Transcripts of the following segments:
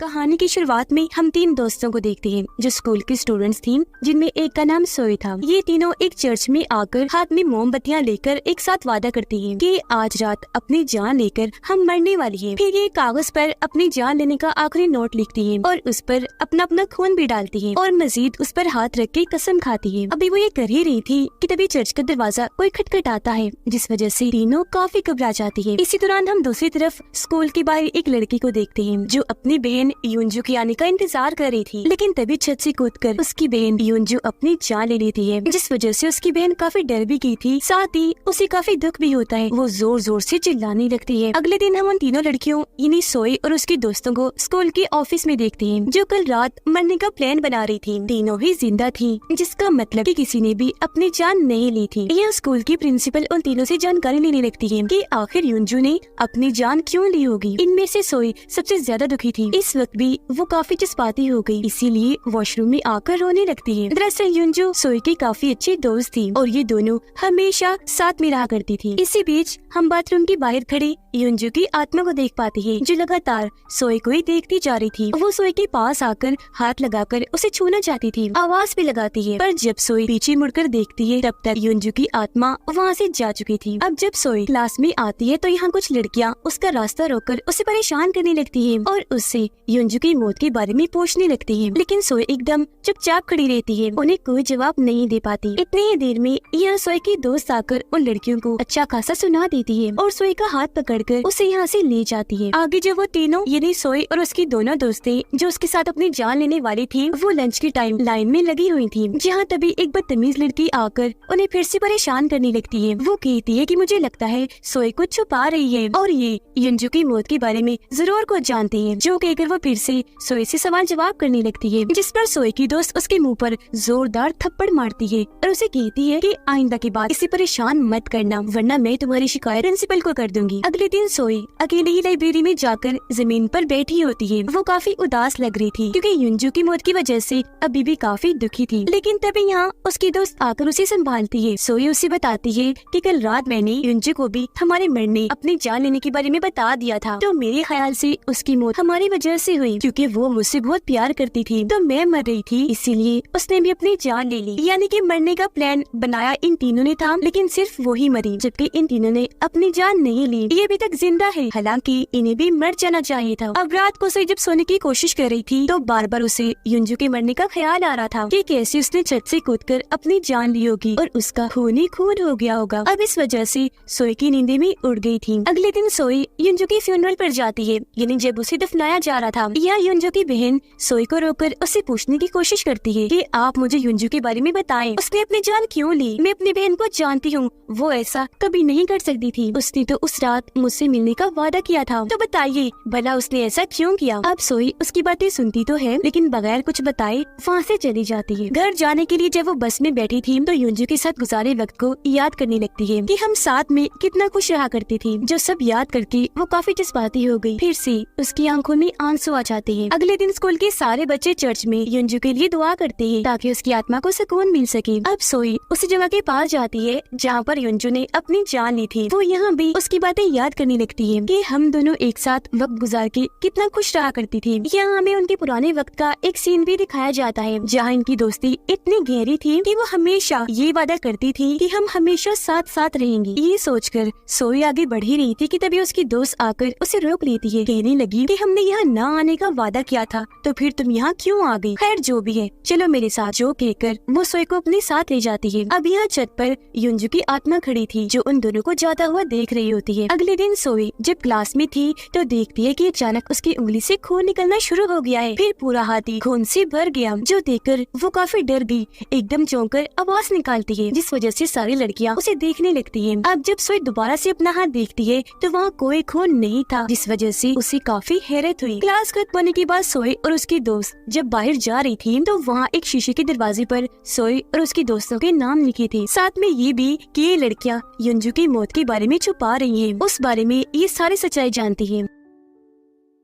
कहानी की शुरुआत में हम तीन दोस्तों को देखते हैं जो स्कूल के स्टूडेंट्स थी, जिनमें एक का नाम सोई था। ये तीनों एक चर्च में आकर हाथ में मोमबत्तियां लेकर एक साथ वादा करती हैं कि आज रात अपनी जान लेकर हम मरने वाली हैं। फिर ये कागज पर अपनी जान लेने का आखिरी नोट लिखती हैं और उस पर अपना अपना खून भी डालती हैं और मजीद उस पर हाथ रख के कसम खाती हैं। अभी वो ये कर ही रही थी कि तभी चर्च का दरवाजा कोई खटखटाता है, जिस वजह से तीनों काफी घबरा जाती है। इसी दौरान हम दूसरी तरफ स्कूल के बाहर एक लड़की को देखते हैं जो अपनी बहन युंजू के आने का इंतजार कर रही थी, लेकिन तभी छत से कूदकर उसकी बहन युंजू अपनी जान ले लेती है, जिस वजह से उसकी बहन काफी डर भी गई थी, साथ ही उसे काफी दुख भी होता है। वो जोर जोर से चिल्लाने लगती है। अगले दिन हम उन तीनों लड़कियों यानी सोई और उसके दोस्तों को स्कूल के ऑफिस में देखते हैं जो कल रात मरने का प्लान बना रही थी। तीनों ही जिंदा थी, जिसका मतलब कि किसी ने भी अपनी जान नहीं ली थी। यह स्कूल की प्रिंसिपल उन तीनों से जानकारी लेने लगती है कि आखिर युंजू ने अपनी जान क्यों ली होगी। इनमें से सोई सबसे ज्यादा दुखी थी। इस वक्त भी वो काफी जज्बाती हो गई, इसीलिए वॉशरूम में आकर रोने लगती है। दरअसल युंजू सोई की काफी अच्छी दोस्त थी और ये दोनों हमेशा साथ में रहा करती थी। इसी बीच हम बाथरूम के बाहर खड़ी युंजू की आत्मा को देख पाती है जो लगातार सोई को ही देखती जा रही थी। वो सोई के पास आकर हाथ लगाकर उसे छूना चाहती थी, आवाज भी लगाती है, पर जब सोई पीछे मुड़कर देखती है तब तक युंजू की आत्मा वहाँ से जा चुकी थी। अब जब सोई क्लास में आती है तो यहाँ कुछ लड़कियाँ उसका रास्ता रोककर उसे परेशान करने लगती है और उससे युंजू की मौत के बारे में पूछने लगती है, लेकिन सोई एकदम चुपचाप खड़ी रहती है, उन्हें कोई जवाब नहीं दे पाती। इतनी ही देर में यहाँ सोई की दोस्त आकर उन लड़कियों को अच्छा खासा सुना देती है और सोई का हाथ पकड़कर उसे यहाँ से ले जाती है। आगे जो वो तीनों यानी सोई और उसकी दोनों दोस्तें जो उसके साथ अपनी जान लेने वाली थी, वो लंच के टाइम लाइन में लगी हुई थी, जहाँ तभी एक बदतमीज लड़की आकर उन्हें फिर से परेशान करने लगती है। वो कहती है कि मुझे लगता है सोई को छुपा रही है और ये युंजू की मौत के बारे में जरूर कुछ जानती है, जो कहकर वो फिर से सोई से सवाल जवाब करने लगती है, जिस पर सोई की दोस्त उसके मुंह पर जोरदार थप्पड़ मारती है और उसे कहती है कि आइंदा के बाद इसे परेशान मत करना, वरना मैं तुम्हारी शिकायत प्रिंसिपल को कर दूंगी। अगले दिन सोई अकेले ही लाइब्रेरी में जाकर जमीन पर बैठी होती है। वो काफी उदास लग रही थी क्योंकि युंजू की मौत की वजह से अभी भी काफी दुखी थी, लेकिन तभी यहाँ उसकी दोस्त आकर उसे संभालती है। सोई उसे बताती है कि कल रात मैंने युंजू को भी हमारे मरने अपनी जान लेने के बारे में बता दिया था, तो मेरे ख्याल से उसकी मौत हमारी वजह से हुई, क्योंकि वो मुझसे बहुत प्यार करती थी, तो मैं मर रही थी, इसीलिए उसने भी अपनी जान ले ली। यानी कि मरने का प्लान बनाया इन तीनों ने था, लेकिन सिर्फ वो ही मरी, जबकि इन तीनों ने अपनी जान नहीं ली। ये अभी तक जिंदा है, हालांकि इन्हें भी मर जाना चाहिए था। अब रात को सोई जब सोने की कोशिश कर रही थी तो बार बार उसे युंजू के मरने का ख्याल आ रहा था कि कैसे उसने छत से कूदकर अपनी जान ली होगी और उसका खून ही खून हो गया होगा। अब इस वजह से सोई की नींदें भी उड़ गई थी। अगले दिन सोई युंजू के फ्यूनरल पर जाती है, यानी जब उसे दफनाया जा रहा था। यह युंजू की बहन सोई को रोककर उससे पूछने की कोशिश करती है कि आप मुझे युंजू के बारे में बताएं, उसने अपनी जान क्यों ली? मैं अपनी बहन को जानती हूँ, वो ऐसा कभी नहीं कर सकती थी, उसने तो उस रात मुझसे मिलने का वादा किया था, तो बताइए भला उसने ऐसा क्यों किया? अब सोई उसकी बातें सुनती तो है, लेकिन बगैर कुछ बताए वहाँ से चली जाती है। घर जाने के लिए जब वो बस में बैठी थी तो युंजू के साथ गुजारे वक्त को याद करने लगती है कि हम साथ में कितना खुश रहा करती थी। जो सब याद करके वो काफी जज्बाती हो गई। फिर से उसकी आंखों में आंसू आ जाते हैं। अगले दिन स्कूल के सारे बच्चे चर्च में युंजू के लिए दुआ करते हैं ताकि उसकी आत्मा को सुकून मिल सके। अब सोई उस जगह के पास जाती है जहाँ पर युंजू ने अपनी जान ली थी। वो यहाँ भी उसकी बातें याद करने लगती है कि हम दोनों एक साथ वक्त गुजार के कितना खुश रहा करती थी। यहाँ हमें उनके पुराने वक्त का एक सीन भी दिखाया जाता है जहाँ इनकी दोस्ती इतनी गहरी थी कि वो हमेशा ये वादा करती थी कि हम हमेशा साथ साथ रहेंगी। ये सोचकर सोई आगे बढ़ ही रही थी कि तभी उसकी दोस्त आकर उसे रोक लेती है, कहने लगी कि हमने यहाँ न आने का वादा किया था, तो फिर तुम यहाँ क्यों आ गई? खैर जो भी है, चलो मेरे साथ, जो कहकर वो सोई को अपने साथ ले जाती है। अब यहाँ छत पर युंजू की आत्मा खड़ी थी जो उन दोनों को जाता हुआ देख रही होती है। अगले दिन सोई जब क्लास में थी तो देखती है कि अचानक उसकी उंगली से खून निकलना शुरू हो गया है, फिर पूरा हाथ ही खून से भर गया, जो देखकर वो काफी डर गई, एकदम चौंक कर आवाज निकालती है, जिस वजह से सारी लड़कियां उसे देखने लगती हैं। अब जब सोई दोबारा से अपना हाथ देखती है तो वहाँ कोई खून नहीं था, जिस वजह से उसे काफी हैरत हुई। क्लास खत्म होने के बाद सोई और उसकी दोस्त जब बाहर जा रही थी तो वहाँ एक शीशे के दरवाजे पर सोई और उसकी दोस्तों के नाम लिखे थे, साथ में ये भी कि ये लड़कियाँ युंजू की मौत के बारे में छुपा रही हैं, उस बारे में ये सारी सच्चाई जानती हैं।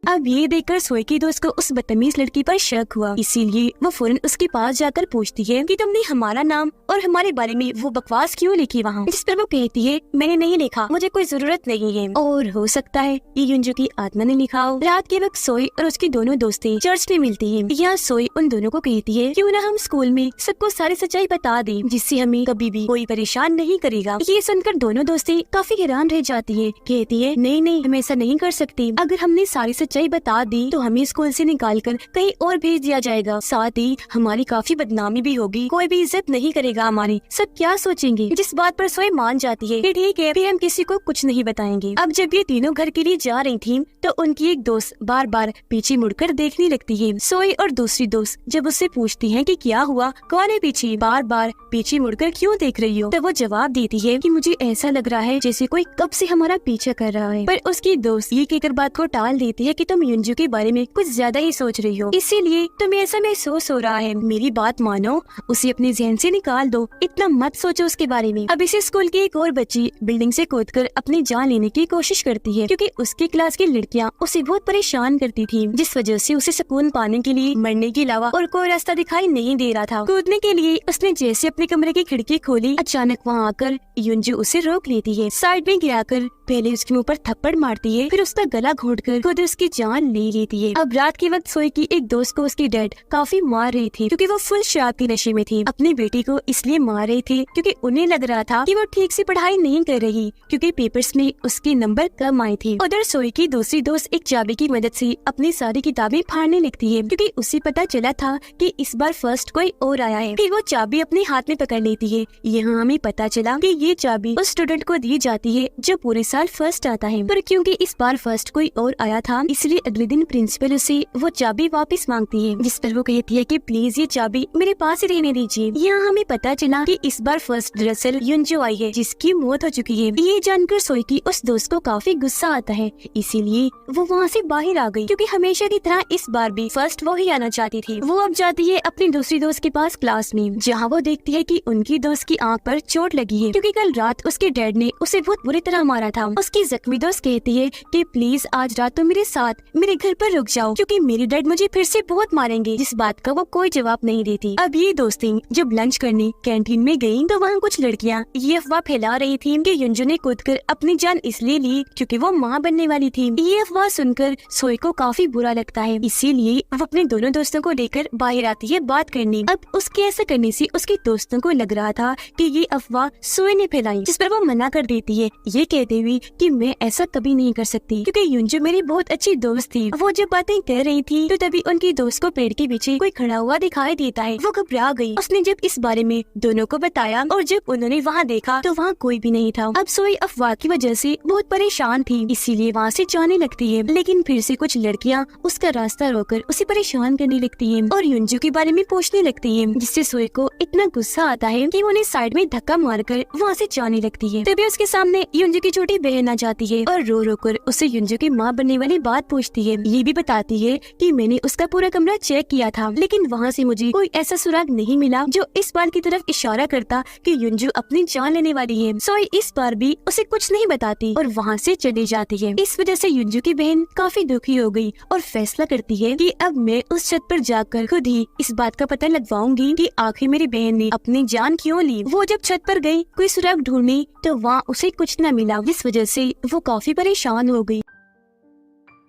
अब ये देखकर सोए की दोस्त को उस बदतमीज लड़की पर शक हुआ, इसीलिए वो फौरन उसके पास जाकर पूछती है कि तुमने हमारा नाम और हमारे बारे में वो बकवास क्यों लिखी वहाँ। जिस पर वो कहती है मैंने नहीं लिखा, मुझे कोई जरूरत नहीं है, और हो सकता है ये युंजू की आत्मा ने लिखा हो। रात के वक्त सोए और उसकी दोनों दोस्तें चर्च में मिलती है। यहाँ सोए उन दोनों को कहती है क्यों ना हम स्कूल में सबको सारी सच्चाई बता दें, जिससे हमें कभी भी कोई परेशान नहीं करेगा। ये सुनकर दोनों दोस्तें काफी हैरान रह जाती है। कहती है नहीं नहीं, हम ऐसा नहीं कर सकते, अगर हमने सारी सच्चाई बता दी तो हमें स्कूल से निकाल कर कहीं और भेज दिया जाएगा, साथ ही हमारी काफी बदनामी भी होगी, कोई भी इज्जत नहीं करेगा हमारी, सब क्या सोचेंगे। जिस बात पर सोए मान जाती है कि ठीक है, फिर हम किसी को कुछ नहीं बताएंगे। अब जब ये तीनों घर के लिए जा रही थी तो उनकी एक दोस्त बार बार पीछे मुड़कर देखने लगती है। सोए और दूसरी दोस्त जब उससे पूछती है कि क्या हुआ, कौन है पीछे, बार बार पीछे मुड़कर क्यों देख रही हो, तो वो जवाब देती है कि मुझे ऐसा लग रहा है जैसे कोई कब से हमारा पीछा कर रहा है। पर उसकी दोस्त ये कहकर बात को टाल देती है कि तुम युंजू के बारे में कुछ ज्यादा ही सोच रही हो, इसीलिए तुम्हें ऐसा महसूस हो रहा है। मेरी बात मानो, उसे अपने जहन से निकाल दो, इतना मत सोचो उसके बारे में। अब इसी स्कूल की एक और बच्ची बिल्डिंग से कूदकर अपनी जान लेने की कोशिश करती है, क्योंकि उसकी क्लास की लड़कियां उसे बहुत परेशान करती थी, जिस वजह से उसे सुकून पाने के लिए मरने के अलावा और कोई रास्ता दिखाई नहीं दे रहा था। कूदने के लिए उसने जैसे अपने कमरे की खिड़की खोली, अचानक वहाँ आकर युंजू उसे रोक लेती है। साइड में गिराकर पहले उसके मुंह पर थप्पड़ मारती है, फिर उसका गला घोंटकर खुद उसकी जान ले लेती है। अब रात के वक्त सोए की एक दोस्त को उसकी डैड काफी मार रही थी, क्योंकि वो फुल शराब के नशे में थी। अपनी बेटी को इसलिए मार रहे थे क्योंकि उन्हें लग रहा था कि वो ठीक से पढ़ाई नहीं कर रही, क्योंकि पेपर्स में उसके नंबर कम आए थे। उधर सोए की दूसरी दोस्त एक चाबी की मदद से अपनी सारी किताबें फाड़ने लगती है, क्योंकि उसे पता चला था कि इस बार फर्स्ट कोई और आया है। फिर वो चाबी अपने हाथ में पकड़ लेती है। यहाँ हमें पता चला कि ये चाबी उस स्टूडेंट को दी जाती है जो पूरे साल फर्स्ट आता है, पर क्योंकि इस बार फर्स्ट कोई और आया था, इसलिए अगले दिन प्रिंसिपल उसे वो चाबी वापस मांगती है, जिस पर वो कहती है कि प्लीज ये चाबी मेरे पास ही रहने दीजिए। यहाँ हमें पता चला कि इस बार फर्स्ट दरअसल युंजू आई है, जिसकी मौत हो चुकी है। ये जानकर सोए की उस दोस्त को काफी गुस्सा आता है, इसीलिए वो वहाँ से बाहर आ गई, क्योंकि हमेशा की तरह इस बार भी फर्स्ट वो ही आना चाहती थी। वो अब जाती है अपनी दूसरी दोस्त के पास क्लास में, जहाँ वो देखती है कि उनकी दोस्त की आंख पर चोट लगी है, क्योंकि कल रात उसके डैड ने उसे बहुत बुरी तरह मारा था। उसकी जख्मी दोस्त कहती है कि प्लीज आज रात तुम मेरे साथ मेरे घर पर रुक जाओ, क्योंकि मेरे डैड मुझे फिर से बहुत मारेंगे, जिस बात का वो कोई जवाब नहीं देती। अब ये दोस्तें जब लंच करने कैंटीन में गयी तो वहाँ कुछ लड़कियाँ ये अफवाह फैला रही थी कि युंजू ने कूदकर अपनी जान इसलिए ली क्योंकि वो माँ बनने वाली थी। ये अफवाह सुनकर सोए को काफी बुरा लगता है, इसीलिए वो अपने दोनों दोस्तों को लेकर बाहर आती है बात करने। अब उसके ऐसा करने से उसके दोस्तों को लग रहा था कि ये अफवाह सोए ने फैलाई, जिस पर वो मना कर देती है, ये कहते हुए कि मैं ऐसा कभी नहीं कर सकती, क्योंकि युंजू मेरी बहुत अच्छी दोस्त थी। वो जब बातें कर रही थी तो तभी उनकी दोस्त को पेड़ के पीछे कोई खड़ा हुआ दिखाई देता है। वो घबरा गई। उसने जब इस बारे में दोनों को बताया और जब उन्होंने वहाँ देखा तो वहाँ कोई भी नहीं था। अब सोई अफवाह की वजह से बहुत परेशान थी, इसीलिए वहाँ से जाने लगती है, लेकिन फिर से कुछ लड़कियाँ उसका रास्ता रोककर उसे परेशान करने लगती है और युंजू के बारे में पूछने लगती है, जिससे सोई को इतना गुस्सा आता है कि वो उन्हें साइड में धक्का मारकर वहाँ से जाने लगती है। तभी उसके सामने युंजू की छोटी बहन आ जाती है और रो रो कर उससे युंजू की माँ बनने वाली बात पूछती है। ये भी बताती है कि मैंने उसका पूरा कमरा चेक किया था, लेकिन वहाँ से मुझे कोई ऐसा सुराग नहीं मिला जो इस बात की तरफ इशारा करता कि युंजू अपनी जान लेने वाली है। सोई इस बार भी उसे कुछ नहीं बताती और वहाँ से चली जाती है। इस वजह से युंजू की बहन काफी दुखी हो गई और फैसला करती है कि अब मैं उस छत पर जाकर खुद ही इस बात का पता लगवाऊंगी कि आखिर मेरी बहन ने अपनी जान क्यों ली। वो जब छत पर गई कोई सुराग ढूंढने तो वहाँ उसे कुछ न मिला, जिस वजह से वो काफी परेशान हो गई।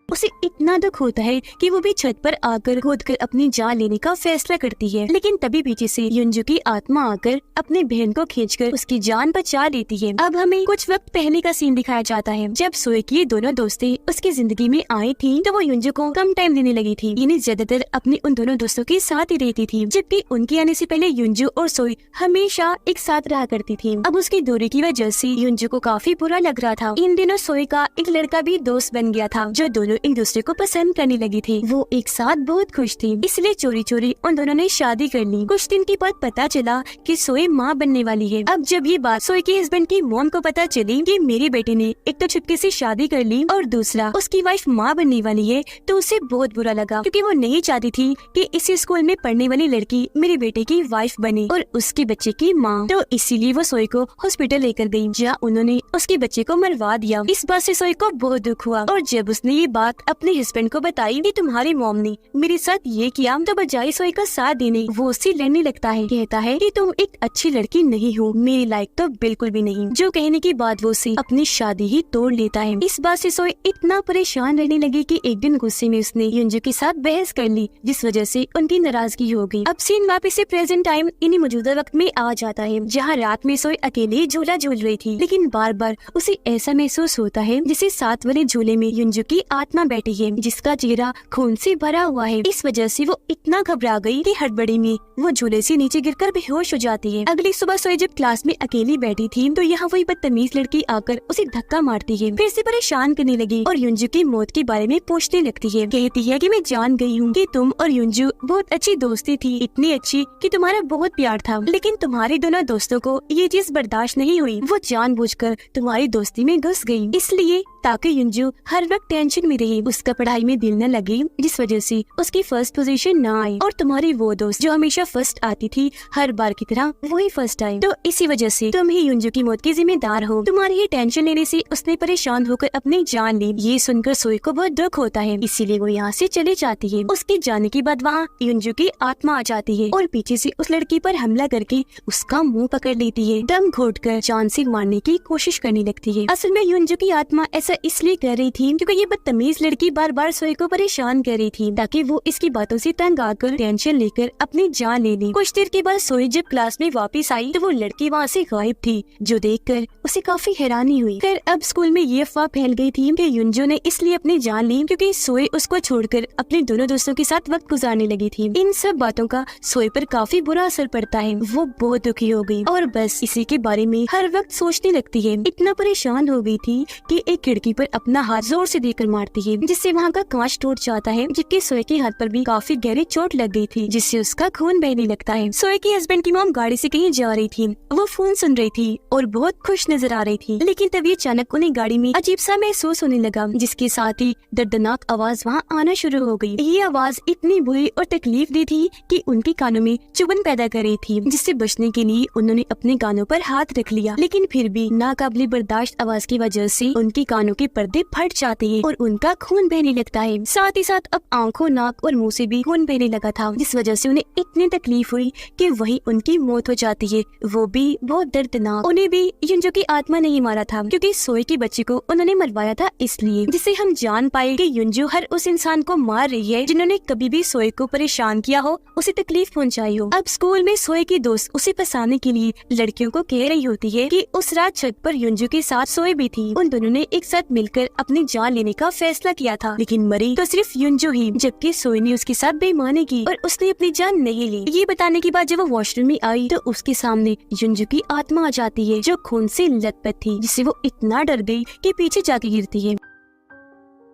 उसे इतना दुख होता है कि वो भी छत पर आकर खोदकर अपनी जान लेने का फैसला करती है, लेकिन तभी पीछे से युंजू की आत्मा आकर अपने बहन को खींचकर उसकी जान बचा लेती है। अब हमें कुछ वक्त पहले का सीन दिखाया जाता है, जब सोए की दोनों दोस्तें उसकी जिंदगी में आई थी तो वो युंजू को कम टाइम देने लगी थी, यानी ज्यादातर अपने उन दोनों दोस्तों के साथ ही रहती थी, जबकि उनके आने से पहले युंजू और सोए हमेशा एक साथ रहा करती थी। अब उसकी दूरी की वजह से युंजू को काफी बुरा लग रहा था। इन दिनों सोए का एक लड़का भी दोस्त बन गया था, जो दोनों एक दूसरे को पसंद करने लगी थी। वो एक साथ बहुत खुश थी, इसलिए चोरी चोरी उन दोनों ने शादी कर ली। कुछ दिन के बाद पता चला कि सोए माँ बनने वाली है। अब जब ये बात सोए के हस्बैंड की मॉम को पता चली कि मेरी बेटी ने एक तो छुपके से शादी कर ली और दूसरा उसकी वाइफ माँ बनने वाली है, तो उसे बहुत बुरा लगा, क्योंकि वो नहीं चाहती थी कि इसी स्कूल में पढ़ने वाली लड़की मेरी बेटे की वाइफ बने और उसके बच्चे की माँ। तो इसीलिए वो सोए को हॉस्पिटल लेकर गयी, जहाँ उन्होंने उसके बच्चे को मरवा दिया। इस बात से सोए को बहुत दुख हुआ और जब उसने ये बात बात अपने हस्बैंड को बताई कि तुम्हारी मॉम ने मेरे साथ ये किया, तो बजाय सोए का साथ देने वो उससे लड़ने लगता है। कहता है कि तुम एक अच्छी लड़की नहीं हो, मेरी लायक तो बिल्कुल भी नहीं। जो कहने के बाद वो उसे अपनी शादी ही तोड़ लेता है। इस बात से सोए इतना परेशान रहने लगी कि एक दिन गुस्से में उसने युंजू के साथ बहस कर ली, जिस वजह से उनकी नाराजगी हो गई। अब सीन वापस से प्रेजेंट टाइम इन्हीं मौजूदा वक्त में आ जाता है, जहाँ रात में सोए अकेले झूला झूल रही थी, लेकिन बार बार उसे ऐसा महसूस होता है जैसे साथ वाले झूले में युंजू की आत्मा बैठी है, जिसका चेहरा खून से भरा हुआ है। इस वजह से वो इतना घबरा गई कि हड़बड़ी में वो झूले से नीचे गिरकर बेहोश हो जाती है। अगली सुबह सोए जब क्लास में अकेली बैठी थी तो यहाँ वही बदतमीज लड़की आकर उसे धक्का मारती है, फिर से परेशान करने लगी और युंजू की मौत के बारे में पूछने लगती है। कहती है कि मैं जान गई हूँ कि तुम और युंजू बहुत अच्छी दोस्ती थी, इतनी अच्छी कि तुम्हारा बहुत प्यार था, लेकिन तुम्हारे दोनों दोस्तों को ये चीज बर्दाश्त नहीं हुई। वो जानबूझकर तुम्हारी दोस्ती में घुस गई, इसलिए ताकि युंजू हर वक्त टेंशन में रही, उसका पढ़ाई में दिल न लगे, जिस वजह से उसकी फर्स्ट पोजीशन न आई, और तुम्हारी वो दोस्त जो हमेशा फर्स्ट आती थी हर बार की तरह वही फर्स्ट आई, तो इसी वजह से तुम ही युंजू की मौत की जिम्मेदार हो। तुम्हारी ये टेंशन लेने से उसने परेशान होकर अपनी जान ली। ये सुनकर सोए को बहुत दुख होता है, इसीलिए वो यहाँ से चली जाती है। उसके जाने के बाद वहाँ युंजू की आत्मा आ जाती है और पीछे से उस लड़की पर हमला करके उसका मुंह पकड़ लेती है, दम घोटकर जान से मारने की कोशिश करने लगती है। असल में युंजू की आत्मा ऐसा इसलिए कर रही थी क्योंकि ये बदतमीज लड़की बार बार सोए को परेशान कर रही थी, ताकि वो इसकी बातों से तंग आकर टेंशन लेकर अपनी जान ले ली। कुछ देर के बाद सोए जब क्लास में वापस आई तो वो लड़की वहाँ से गायब थी, जो देखकर उसे काफी हैरानी हुई। फिर अब स्कूल में ये अफवाह फैल गई थी कि युंजू ने इसलिए अपनी जान ली क्योंकि सोए उसको छोड़कर अपने दोनों दोस्तों के साथ वक्त गुजारने लगी थी। इन सब बातों का सोए पर काफी बुरा असर पड़ता है, वो बहुत दुखी हो गई और बस इसी के बारे में हर वक्त सोचने लगती है। इतना परेशान हो गई थी कि एक खिड़की पर अपना हाथ जोर से देकर मारती है, जिससे वहाँ का कांच टूट जाता है, जबकि सोए के हाथ पर भी काफी गहरी चोट लग गई थी, जिससे उसका खून बहने लगता है। सोए के हस्बैंड की मॉम गाड़ी से कहीं जा रही थी, वो फोन सुन रही थी और बहुत खुश नजर आ रही थी, लेकिन तभी अचानक उन्हें गाड़ी में अजीब सा महसूस होने लगा, जिसके साथ ही दर्दनाक आवाज वहाँ आना शुरू हो गई। ये आवाज इतनी बुरी और तकलीफ दी थी कि उनके कानों में चुभन पैदा कर रही थी, जिससे बचने के लिए उन्होंने अपने कानों पर हाथ रख लिया, लेकिन फिर भी नाकाबिले बर्दाश्त आवाज की वजह से उनके कानों के पर्दे फट जाते हैं और उनका खून बहने लगता है। साथ ही साथ अब आंखों, नाक और मुंह से भी खून बहने लगा था, जिस वजह से उन्हें इतनी तकलीफ हुई कि वही उनकी मौत हो जाती है, वो भी बहुत दर्दनाक। उन्हें भी युंजू की आत्मा नहीं मारा था क्योंकि सोए के बच्चे को उन्होंने मरवाया था, इसलिए जिससे हम जान पाए कि युंजू हर उस इंसान को मार रही है जिन्होंने कभी भी सोए को परेशान किया हो, उसे तकलीफ पहुंचाई हो। अब स्कूल में सोए की दोस्त उसे फंसाने के लिए लड़कियों को कह रही होती है कि उस रात छत पर युंजू के साथ सोए भी थी, उन दोनों ने एक साथ मिलकर अपनी जान लेने का फैसला किया था, लेकिन मरी तो सिर्फ युंजू ही, जबकि सोए ने उसके साथ बेईमानी की और उसने अपनी जान नहीं ली। ये बताने के बाद जब वो वॉशरूम में आई तो उसके सामने युंजू की आत्मा आ जाती है, जो खून से लथपथ थी, जिससे वो इतना डर गई कि पीछे जाके गिरती है।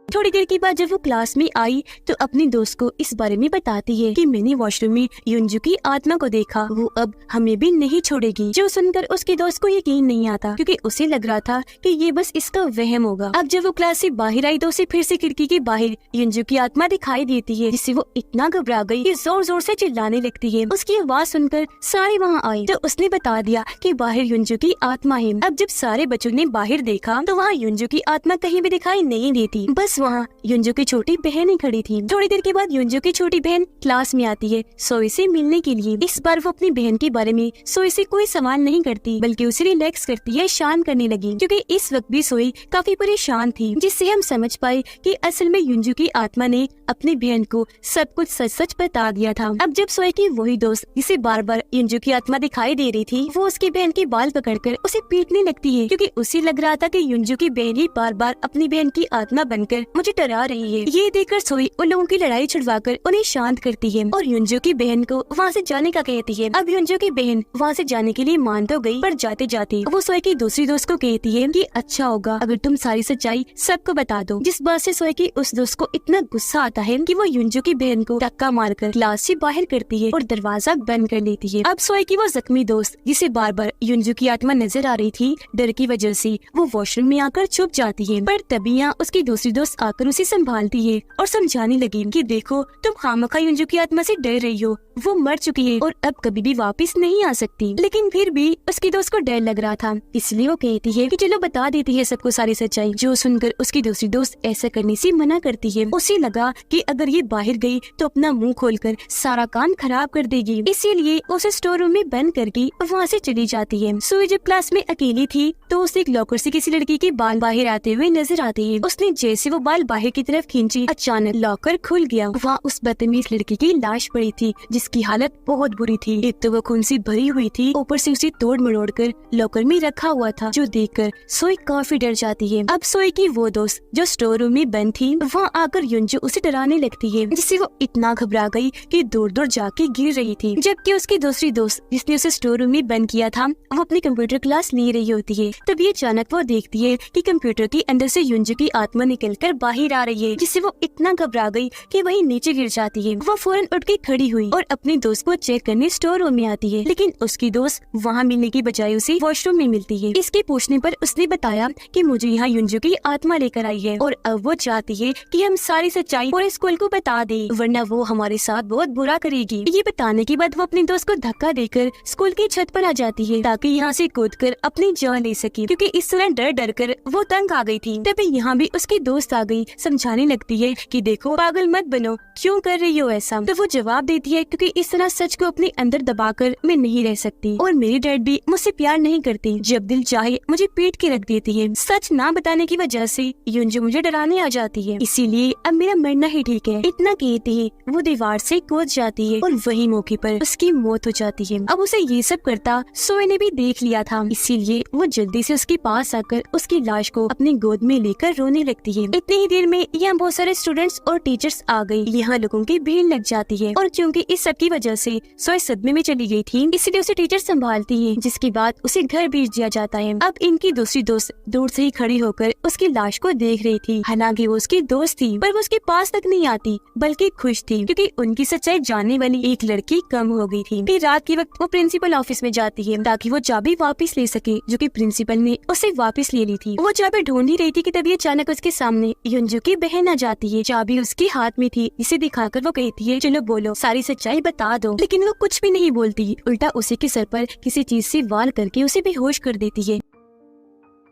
थोड़ी देर के बाद जब वो क्लास में आई तो अपनी दोस्त को इस बारे में बताती है कि मैंने वॉशरूम में युंजू की आत्मा को देखा, वो अब हमें भी नहीं छोड़ेगी। जो सुनकर उसकी दोस्त को यकीन नहीं आता क्योंकि उसे लग रहा था कि ये बस इसका वहम होगा। अब जब वो क्लास से बाहर आई तो उसे फिर से खिड़की के बाहर युंजू की आत्मा दिखाई देती है, जिससे वो इतना घबरा गई कि जोर जोर से चिल्लाने लगती है। उसकी आवाज सुनकर सारे वहाँ आए तो उसने बता दिया कि बाहर युंजू की आत्मा है। अब जब सारे बच्चों ने बाहर देखा तो वहाँ युंजू की आत्मा कहीं भी दिखाई नहीं देती, बस वहाँ युंजू की छोटी बहन ही खड़ी थी। थोड़ी देर के बाद युंजू की छोटी बहन क्लास में आती है सोए से मिलने के लिए। इस बार वो अपनी बहन के बारे में सोए से कोई सवाल नहीं करती, बल्कि उसे रिलैक्स करती है, शांत करने लगी, क्योंकि इस वक्त भी सोए काफी परेशान थी, जिससे हम समझ पाए कि असल में युंजू की आत्मा ने अपनी बहन को सब कुछ सच सच बता दिया था। अब जब सोए की वही दोस्त जिसे बार बार युंजू की आत्मा दिखाई दे रही थी, वो उसकी बहन के बाल पकड़कर उसे पीटने लगती है, क्योंकि उसे लग रहा था कि युंजू की बहन ही बार बार अपनी बहन की आत्मा बनकर मुझे डरा रही है। ये देखकर सोई उन लोगों की लड़ाई छुड़वाकर उन्हें शांत करती है और युंजू की बहन को वहाँ से जाने का कहती है। अब युंजू की बहन वहाँ से जाने के लिए मान तो गई, पर जाते जाते वो सोई की दूसरी दोस्त को कहती है कि अच्छा होगा अगर तुम सारी सच्चाई सबको बता दो, जिस बात से सोई की उस दोस्त को इतना गुस्सा आता है कि वो युंजू की बहन को धक्का मारकर क्लास से बाहर करती है और दरवाजा बंद कर लेती है। अब सोई की वो जख्मी दोस्त जिसे बार बार युंजू की आत्मा नजर आ रही थी, डर की वजह से वो वॉशरूम में आकर छुप जाती है, पर तभी यहाँ उसकी दूसरी दोस्त दोस्त आकर उसे संभालती है और समझाने लगी कि देखो तुम खामखा युंजू की आत्मा से डर रही हो, वो मर चुकी है और अब कभी भी वापस नहीं आ सकती। लेकिन फिर भी उसकी दोस्त को डर लग रहा था, इसलिए वो कहती है कि चलो बता देती है सबको सारी सच्चाई। जो सुनकर उसकी दूसरी दोस्त ऐसा करने से मना करती है। उसे लगा कि अगर ये बाहर गई तो अपना मुंह खोलकर सारा काम खराब कर देगी, इसीलिए उसे स्टोर रूम में बंद करके वहाँ से चली जाती है। सोई जब क्लास में अकेली थी तो उसे एक लॉकर से किसी लड़की के बाल बाहर आते हुए नजर आते हैं। उसने जैसे वो बाल बाहर की तरफ खींचे, अचानक लॉकर खुल गया। वहाँ उस बदतमीज लड़की की लाश पड़ी थी जिसकी हालत बहुत बुरी थी। एक तो वो खून से भरी हुई थी, ऊपर से उसे तोड़ मरोड़ कर लॉकर में रखा हुआ था, जो देखकर सोई काफी डर जाती है। अब सोई की वो दोस्त जो स्टोर रूम में बंद थी वहाँ आकर युंजू उसे डराने लगती है, जिससे वो इतना घबरा गई कि दूर दूर जाके गिर रही थी। जबकि उसकी दूसरी दोस्त जिसने उसे स्टोर रूम में बंद किया था वो अपनी कंप्यूटर क्लास ले रही होती है। तभी अचानक वो देखती है कि कंप्यूटर के अंदर से युंजू की आत्मा निकलकर बाहर आ रही है, जिससे वो इतना घबरा गई कि वही नीचे गिर जाती है। वो फौरन उठ के खड़ी हुई और अपनी दोस्त को चेक करने स्टोर रूम में आती है, लेकिन उसकी दोस्त वहाँ मिलने की बजाय उसे वॉशरूम में मिलती है। इसके पूछने पर उसने बताया कि मुझे यहाँ युंजू की आत्मा लेकर आई है और अब वो चाहती है कि हम सारी सच्चाई पूरे स्कूल को बता दे, वरना वो हमारे साथ बहुत बुरा करेगी। ये बताने के बाद वो अपनी दोस्त को धक्का देकर स्कूल की छत पर आ जाती है ताकि यहाँ से कूदकर अपनी जान ले सके, क्योंकि इस तरह डर डर कर वो तंग आ गई थी। तभी यहाँ भी उसकी दोस्त आ गई, समझाने लगती है कि देखो पागल मत बनो, क्यों कर रही हो ऐसा। तो वो जवाब देती है क्योंकि इस तरह सच को अपने अंदर दबाकर मैं नहीं रह सकती और मेरी डैड भी मुझसे प्यार नहीं करती, जब दिल चाहे मुझे पीट के रख देती है। सच ना बताने की वजह से युंजू मुझे डराने आ जाती है, इसीलिए अब मेरा मरना ही ठीक है। इतना कहते ही वो दीवार से कूद जाती है और वही मौके पर उसकी मौत हो जाती है। अब उसे ये सब करता सोए ने भी देख लिया था, इसीलिए वो जल्दी से उसके पास आकर उसकी लाश को अपनी गोद में लेकर रोने लगती है। इतनी ही देर में यहाँ बहुत सारे स्टूडेंट्स और टीचर्स आ गई। यहाँ लोगों की भीड़ लग जाती है और क्योंकि इस सब की वजह से सोए सदमे में चली गई थी, इसलिए उसे टीचर संभालती है, जिसके बाद उसे घर भेज दिया जाता है। अब इनकी दूसरी दोस्त दूर से ही खड़ी होकर उसकी लाश को देख रही थी। हालांकि वो उसकी दोस्त थी पर वो उसके पास तक नहीं आती, बल्कि खुश थी क्योंकि उनकी सच्चाई जानने वाली एक लड़की कम हो गई थी। फिर रात के वक्त वो प्रिंसिपल ऑफिस में जाती है ताकि वो चाबी वापस ले सके, जो कि प्रिंसिपल ने उसे वापस ले ली थी। वो चाबी ढूंढ ही रही थी कि तभी अचानक उसके सामने युंजू की बहन आ जाती है। चाबी उसके हाथ में थी, इसे दिखाकर वो कहती है चलो बोलो, सारी सच्चाई बता दो। लेकिन वो कुछ भी नहीं बोलती, उल्टा उसी के सर पर किसी चीज से वार करके उसे बेहोश कर देती है।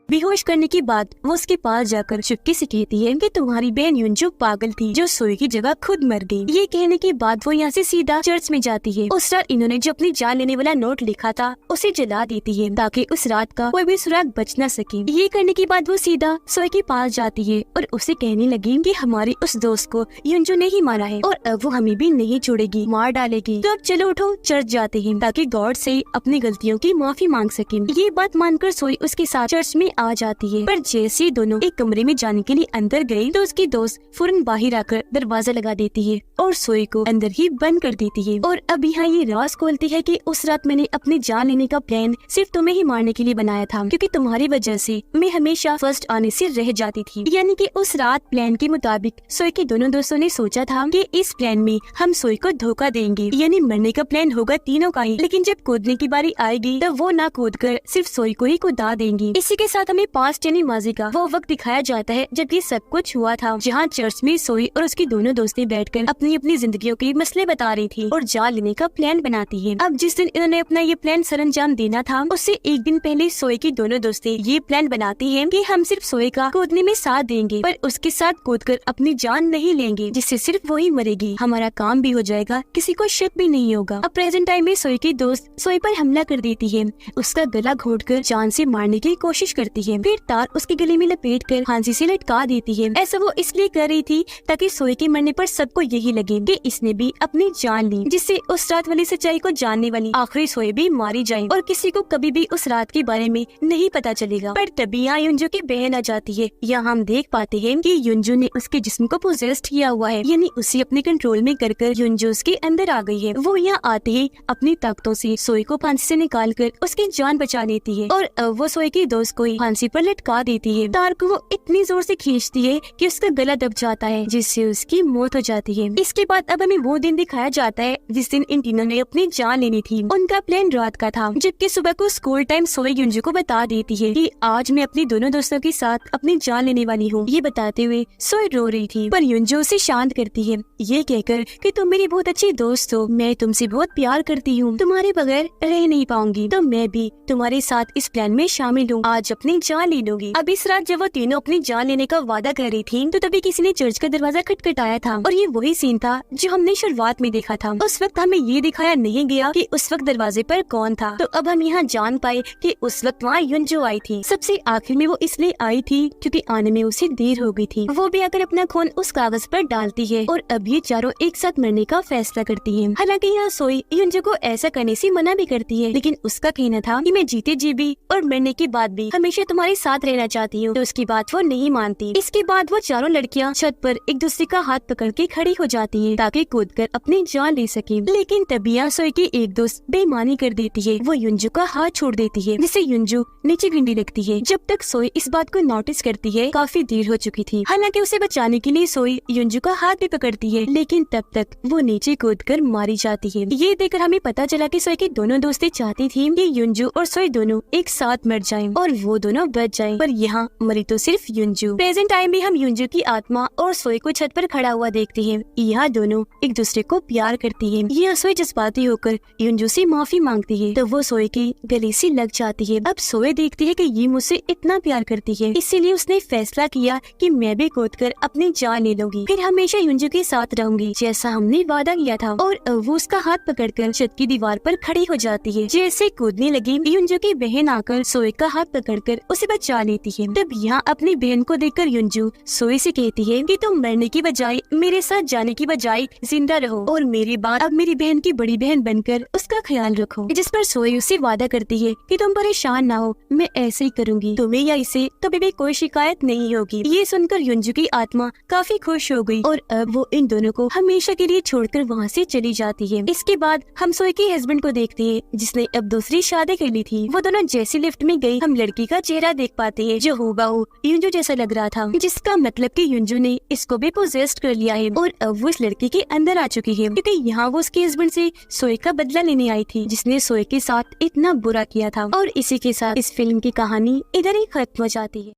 बेहोश करने के बाद वो उसके पास जाकर चुपके से कहती है कि तुम्हारी बहन युंजू पागल थी जो सोई की जगह खुद मर गई। ये कहने के बाद वो यहाँ से सीधा चर्च में जाती है। उस रात इन्होंने जो अपनी जान लेने वाला नोट लिखा था उसे जला देती है ताकि उस रात का कोई भी सुराग बच न सके। ये करने के बाद वो सीधा सोई के पास जाती है और उसे कहने लगी कि हमारी उस दोस्त को युंजू ने ही मारा है और अब वो हमें भी नहीं छोड़ेगी, मार डालेगी। तो अब चलो उठो, चर्च जाते हैं ताकि गॉड से अपनी गलतियों की माफी मांग सके। ये बात मानकर सोई उसके साथ चर्च में आ जाती है, पर जैसे दोनों एक कमरे में जाने के लिए अंदर गए तो उसकी दोस्त फौरन बाहर आकर दरवाजा लगा देती है और सोई को अंदर ही बंद कर देती है। और अब यहाँ ये राज खोलती है कि उस रात मैंने अपनी जान लेने का प्लान सिर्फ तुम्हें ही मारने के लिए बनाया था, क्योंकि तुम्हारी वजह से मैं हमेशा फर्स्ट आने से रह जाती थी। यानी कि उस रात प्लान के मुताबिक सोई के दोनों दोस्तों ने सोचा था कि इस प्लान में हम सोई को धोखा देंगे, यानी मरने का प्लान होगा तीनों का ही, लेकिन जब कूदने की बारी आएगी तब वो ना कूद कर सिर्फ सोई को ही कूदा देंगी। इसी के साथ हमें पास्ट यानी माजी का वो वक्त दिखाया जाता है जब ये सब कुछ हुआ था, जहाँ चर्च में सोई और उसकी दोनों दोस्तें बैठकर अपनी अपनी जिंदगियों के मसले बता रही थी और जान लेने का प्लान बनाती है। अब जिस दिन इन्होंने अपना ये प्लान सरअंजाम देना था उससे एक दिन पहले सोई की दोनों दोस्तें ये प्लान बनाती है कि हम सिर्फ सोई का कूदने में साथ देंगे, पर उसके साथ कूदकर अपनी जान नहीं लेंगे, जिससे सिर्फ वही मरेगी, हमारा काम भी हो जाएगा, किसी को शक भी नहीं होगा। अब प्रेजेंट टाइम में सोई की दोस्त सोई पर हमला कर देती है, उसका गला घोंटकर जान से मारने की कोशिश करती है, फिर तार उसके गले में लपेट कर फांसी से लटका देती है। ऐसा वो इसलिए कर रही थी ताकि सोई के मरने पर सबको यही लगे कि इसने भी अपनी जान ली, जिससे उस रात वाली सच्चाई को जानने वाली आखिरी सोई भी मारी जाए और किसी को कभी भी उस रात के बारे में नहीं पता चलेगा। पर तभी यहाँ युंजू की बहन आ जाती है। यहाँ हम देख पाते हैं कि युंजू ने उसके जिस्म को पोजेस्ड किया हुआ है, यानी उसे अपने कंट्रोल में कर युंजू उसके अंदर आ गई है। वो यहाँ आते ही अपनी ताकतों से सोई को फांसी से निकाल कर उसकी जान बचा लेती है और अब वो सोई की दोस्त को ही फांसी पर लटका देती है। तार को वो इतनी जोर से खींचती है कि उसका गला दब जाता है, जिससे उसकी मौत हो जाती है। इसके बाद अब हमें वो दिन दिखाया जाता है जिस दिन इन तीनों ने अपनी जान लेनी थी। उनका प्लान रात का था, जबकि सुबह को स्कूल टाइम सोए युंजू को बता देती है कि आज मैं अपनी दोनों दोस्तों के साथ अपनी जान लेने वाली हूँ। ये बताते हुए सोए रो रही थी, पर युंजू उसे शांत करती है, ये कहकर कि तुम मेरी बहुत अच्छी दोस्त हो, मैं तुमसे बहुत प्यार करती हूँ, तुम्हारे बगैर रह नहीं पाऊंगी, तो मैं भी तुम्हारे साथ इस प्लान में शामिल हूँ, आज अपनी जान ले लूंगी। अब इस रात जब वो तीनों अपनी जान लेने का वादा कर रही थी, तो तभी किसी ने चर्च का दरवाजा खटखटाया था, और ये वही सीन था जो हमने शुरुआत में देखा था। उस वक्त हमें ये दिखाया नहीं गया कि उस वक्त दरवाजे पर कौन था, तो अब हम यहाँ जान पाए कि उस वक्त वहाँ युंजू आई थी। सबसे आखिर में वो इसलिए आई थी क्योंकि आने में उसे देर हो गई थी। वो भी आकर अपना खून उस कागज पर डालती है, और अब ये चारों एक साथ मरने का फैसला करती है। हालांकि यहाँ सोई युंजू को ऐसा करने से मना भी करती है, लेकिन उसका कहना था कि मैं जीते जी भी और मरने के बाद भी हमेशा तुम्हारे साथ रहना चाहती हूँ, तो उसकी बात वो नहीं मानती। इसके बाद वो चारों लड़कियाँ छत पर एक दूसरे का हाथ पकड़ के खड़ी हो जाती है ताकि कूदकर अपनी जान ले सके। लेकिन तभी यहाँ सोई की एक दोस्त बेईमानी कर देती है, वो युंजू का हाथ छोड़ देती है, जिससे युंजू नीचे गिरने लगती है। जब तक सोई इस बात को नोटिस करती है काफी देर हो चुकी थी। हालांकि उसे बचाने के लिए सोई युंजू का हाथ भी पकड़ती है, लेकिन तब तक वो नीचे कूदकर मारी जाती है। ये देखकर हमें पता चला कि सोई की दोनों दोस्तें चाहती थी कि युंजू और सोई दोनों एक साथ मर जाएं और वो दोनों बच जाएं, पर यहाँ मरी तो सिर्फ युंजू। प्रेजेंट टाइम में हम युंजू की आत्मा और सोई को छत पर खड़ा हुआ देखते हैं। यहाँ दोनों एक दूसरे को प्यार करती है। यह सोई जज्बाती होकर युंजू से माफी मांगती है, तो वो सोई की गले से लग जाती है। अब सोई देखती है कि ये मुझसे इतना प्यार करती है, इसीलिए उसने फैसला किया कि मैं भी कूदकर अपनी जान ले लूंगी, फिर हमेशा युंजू के साथ रहूंगी जैसा हमने वादा किया था। और वो उसका हाथ पकड़कर छत की दीवार पर खड़ी हो जाती है। जैसे कूदने लगी, युंजू की बहन आकर सोई का हाथ पकड़कर उसे बचा लेती है। तब यहाँ अपनी बहन को देखकर युंजू सोई से कहती है कि तुम मरने की बजाय मेरे साथ जाने की बजाय जिंदा रहो और मेरे बाद अब मेरी बहन की बड़ी बहन बनकर उसका ख्याल रखो। जिस पर सोई उससे वादा करती है कि तुम परेशान ना हो, मैं ऐसे ही करूंगी, तुम्हें या इसे कभी भी कोई शिकायत नहीं होगी। ये सुनकर युंजू की आत्मा काफी खुश हो गई और अब वो इन दोनों को हमेशा के लिए छोड़कर वहाँ से चली जाती है। इसके बाद हम सोई के हस्बैंड को देखते हैं, जिसने अब दूसरी शादी कर ली थी। वो दोनों जैसे लिफ्ट में गई, हम लड़की का चेहरा देख पाते हैं जो हूबहू युंजू जैसा लग रहा था, जिसका मतलब कि युंजू ने इसको भी पोजेस्ट कर लिया है और अब वो इस लड़की के अंदर आ चुकी है, क्योंकि यहाँ वो उसके हस्बैंड से सोई का बदला लेने आई थी, जिसने सोई के साथ इतना बुरा किया था। और इसी के साथ इस फिल्म की कहानी इधर ही खत्म हो जाती है।